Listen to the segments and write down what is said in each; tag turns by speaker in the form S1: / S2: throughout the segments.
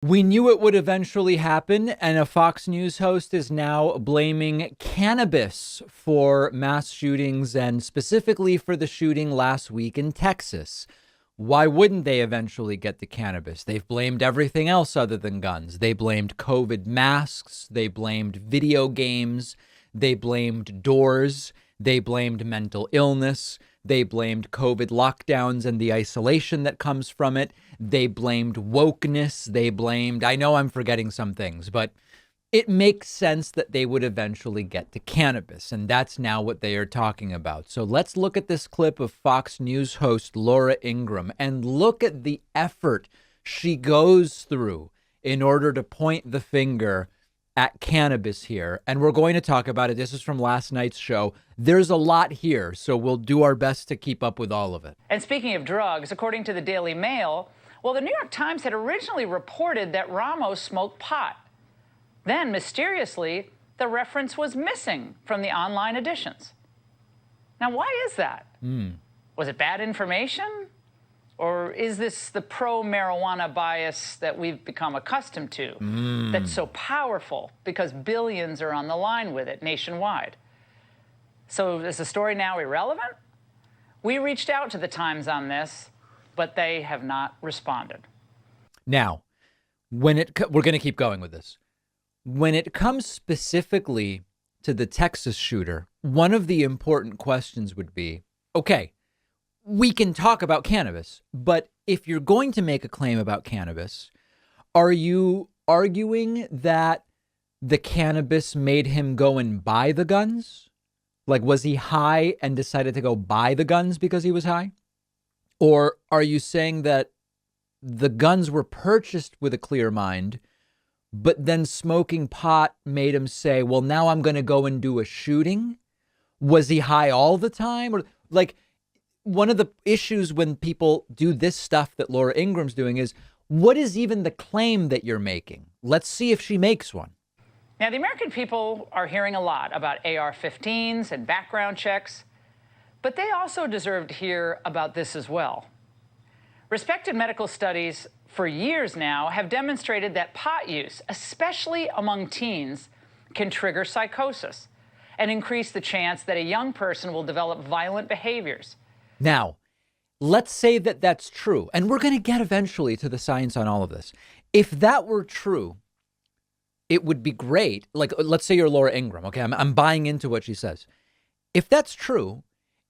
S1: We knew it would eventually happen, and a Fox News host is now blaming cannabis for mass shootings and specifically for the shooting last week in Texas. Why wouldn't they eventually get the cannabis? They've blamed everything else other than guns. They blamed COVID masks. They blamed video games. They blamed doors. They blamed mental illness. They blamed COVID lockdowns and the isolation that comes from it. They blamed wokeness. They blamed, I know I'm forgetting some things, but it makes sense that they would eventually get to cannabis. And that's now what they are talking about. So let's look at this clip of Fox News host Laura Ingraham and look at the effort she goes through in order to point the finger at cannabis here. And we're going to talk about it. This is from last night's show. There's a lot here, so we'll do our best to keep up with all of it.
S2: And speaking of drugs, according to the Daily Mail, well, the New York Times had originally reported that Ramos smoked pot. Then, mysteriously, the reference was missing from the online editions. Now, why is that? Was it bad information? Or is this the pro-marijuana bias that we've become accustomed to that's so powerful because billions are on the line with it nationwide? So is the story now irrelevant? We reached out to the Times on this, but they have not responded.
S1: Now, we're going to keep going with this. When it comes specifically to the Texas shooter, one of the important questions would be, okay, we can talk about cannabis, but if you're going to make a claim about cannabis, are you arguing that the cannabis made him go and buy the guns? Like, was he high and decided to go buy the guns because he was high? Or are you saying that the guns were purchased with a clear mind, but then smoking pot made him say, well, now I'm going to go and do a shooting? Was he high all the time? Or like, one of the issues when people do this stuff that Laura Ingraham's doing is, what is even the claim that you're making? Let's see if she makes one.
S2: Now, the American people are hearing a lot about AR-15s and background checks, but they also deserve to hear about this as well. Respected medical studies for years now have demonstrated that pot use, especially among teens, can trigger psychosis and increase the chance that a young person will develop violent behaviors.
S1: Now, let's say that that's true, and we're going to get eventually to the science on all of this. If that were true, it would be great. Like, let's say you're Laura Ingraham. Okay, I'm buying into what she says. If that's true,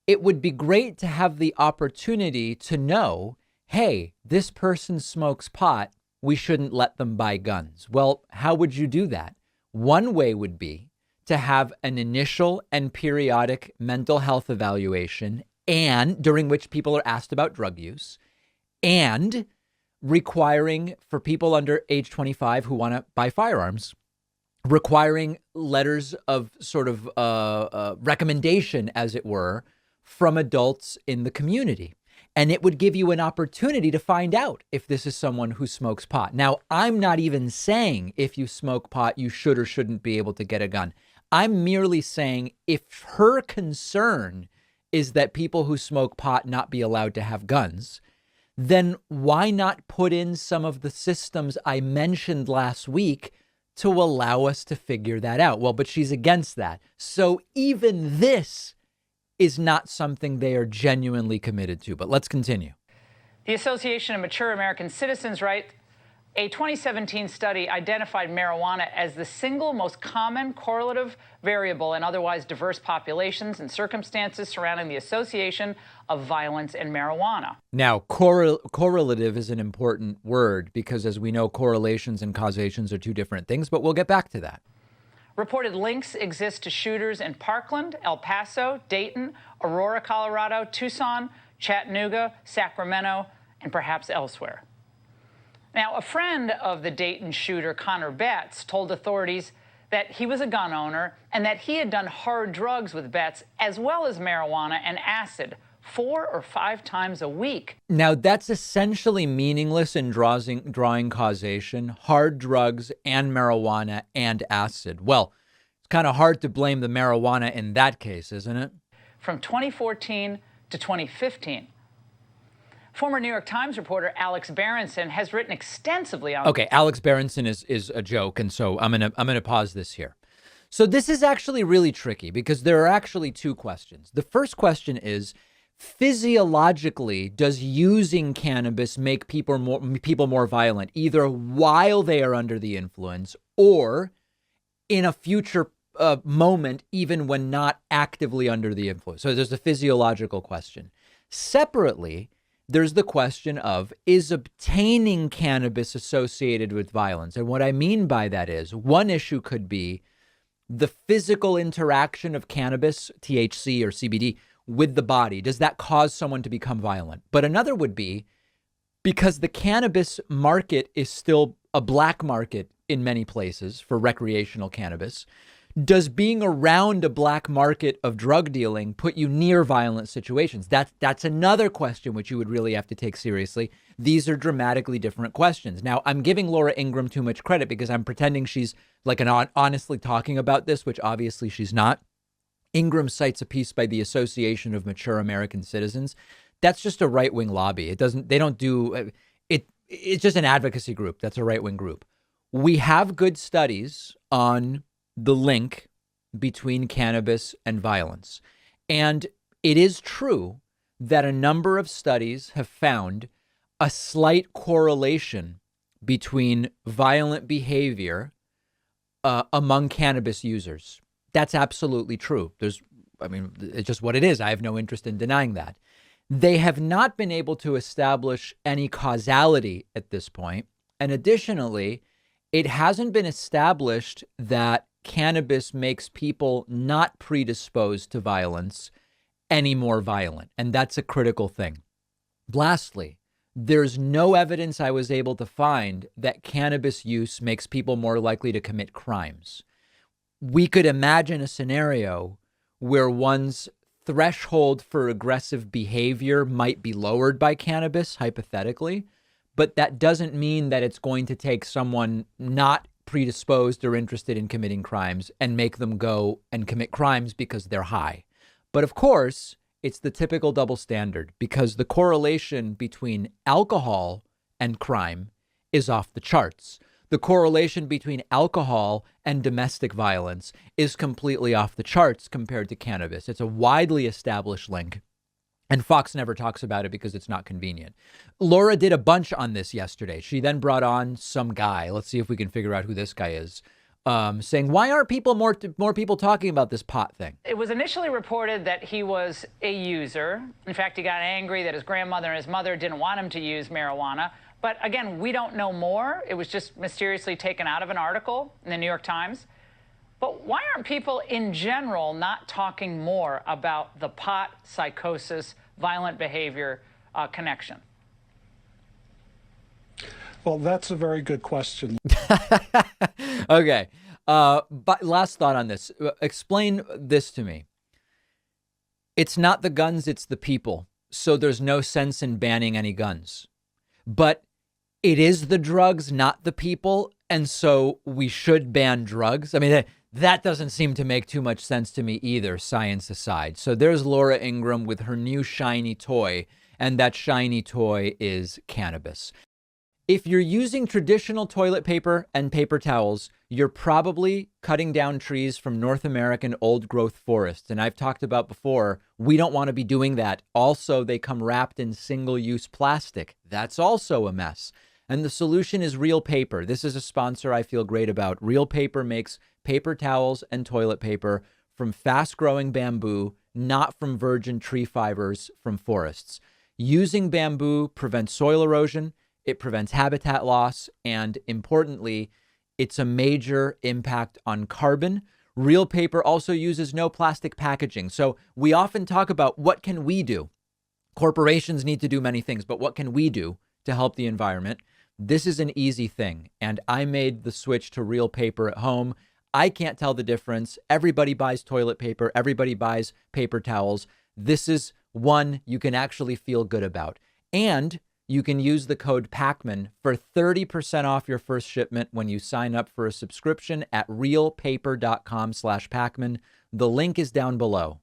S1: it would be great to have the opportunity to know, hey, this person smokes pot. We shouldn't let them buy guns. Well, how would you do that? One way would be to have an initial and periodic mental health evaluation, and during which people are asked about drug use, and requiring for people under age 25 who want to buy firearms, requiring letters of sort of recommendation, as it were, from adults in the community. And it would give you an opportunity to find out if this is someone who smokes pot. Now, I'm not even saying if you smoke pot, you should or shouldn't be able to get a gun. I'm merely saying if her concern is that people who smoke pot not be allowed to have guns, then why not put in some of the systems I mentioned last week to allow us to figure that out? Well, but she's against that. So even this is not something they are genuinely committed to. But let's continue.
S2: The Association of Mature American Citizens writes, a 2017 study identified marijuana as the single most common correlative variable in otherwise diverse populations and circumstances surrounding the association of violence and marijuana.
S1: Now, correlative is an important word because, as we know, correlations and causations are two different things, but we'll get back to that.
S2: Reported links exist to shooters in Parkland, El Paso, Dayton, Aurora, Colorado, Tucson, Chattanooga, Sacramento, and perhaps elsewhere. Now, a friend of the Dayton shooter, Connor Betts, told authorities that he was a gun owner and that he had done hard drugs with Betts, as well as marijuana and acid, 4 or 5 times a week.
S1: Now, that's essentially meaningless in drawing causation, hard drugs and marijuana and acid. Well, it's kind of hard to blame the marijuana in that case, isn't it?
S2: From 2014 to 2015. Former New York Times reporter Alex Berenson has written extensively on.
S1: Okay, Alex Berenson is a joke, and so I'm gonna pause this here. So this is actually really tricky because there are actually two questions. The first question is, physiologically, does using cannabis make people more violent, either while they are under the influence or in a future moment, even when not actively under the influence? So there's a physiological question. Separately, there's the question of, is obtaining cannabis associated with violence? And what I mean by that is, one issue could be the physical interaction of cannabis, THC or CBD, with the body. Does that cause someone to become violent? But another would be, because the cannabis market is still a black market in many places for recreational cannabis, does being around a black market of drug dealing put you near violent situations? That's another question which you would really have to take seriously. These are dramatically different questions. Now, I'm giving Laura Ingraham too much credit because I'm pretending she's like honestly talking about this, which obviously she's not. Ingraham cites a piece by the Association of Mature American Citizens. That's just a right-wing lobby. They don't do it. It's just an advocacy group. That's a right-wing group. We have good studies on the link between cannabis and violence. And it is true that a number of studies have found a slight correlation between violent behavior among cannabis users. That's absolutely true. It's just what it is. I have no interest in denying that. They have not been able to establish any causality at this point. And additionally, it hasn't been established that cannabis makes people not predisposed to violence any more violent. And that's a critical thing. Lastly, there's no evidence I was able to find that cannabis use makes people more likely to commit crimes. We could imagine a scenario where one's threshold for aggressive behavior might be lowered by cannabis, hypothetically, but that doesn't mean that it's going to take someone not predisposed or interested in committing crimes and make them go and commit crimes because they're high. But of course, it's the typical double standard, because the correlation between alcohol and crime is off the charts. The correlation between alcohol and domestic violence is completely off the charts compared to cannabis. It's a widely established link. And Fox never talks about it because it's not convenient. Laura did a bunch on this yesterday. She then brought on some guy. Let's see if we can figure out who this guy is. Saying, why aren't more people talking about this pot thing?
S2: It was initially reported that he was a user. In fact, he got angry that his grandmother and his mother didn't want him to use marijuana. But again, we don't know more. It was just mysteriously taken out of an article in the New York Times. But why aren't people in general not talking more about the pot, psychosis, violent behavior connection?
S3: Well, that's a very good question.
S1: Okay. But last thought on this. Explain this to me. It's not the guns, it's the people. So there's no sense in banning any guns. But it is the drugs, not the people. And so we should ban drugs. I mean, that doesn't seem to make too much sense to me either, science aside. So there's Laura Ingraham with her new shiny toy, and that shiny toy is cannabis. If you're using traditional toilet paper and paper towels, you're probably cutting down trees from North American old growth forests. And I've talked about before, we don't want to be doing that. Also, they come wrapped in single-use plastic. That's also a mess. And the solution is Real Paper. This is a sponsor I feel great about. Real Paper makes paper towels and toilet paper from fast-growing bamboo, not from virgin tree fibers from forests. Using bamboo prevents soil erosion, it prevents habitat loss, and importantly, it's a major impact on carbon. Real Paper also uses no plastic packaging. So we often talk about, what can we do? Corporations need to do many things, but what can we do to help the environment? This is an easy thing, and I made the switch to Real Paper at home. I can't tell the difference. Everybody buys toilet paper. Everybody buys paper towels. This is one you can actually feel good about. And you can use the code PACMAN for 30% off your first shipment when you sign up for a subscription at realpaper.com/PACMAN. The link is down below.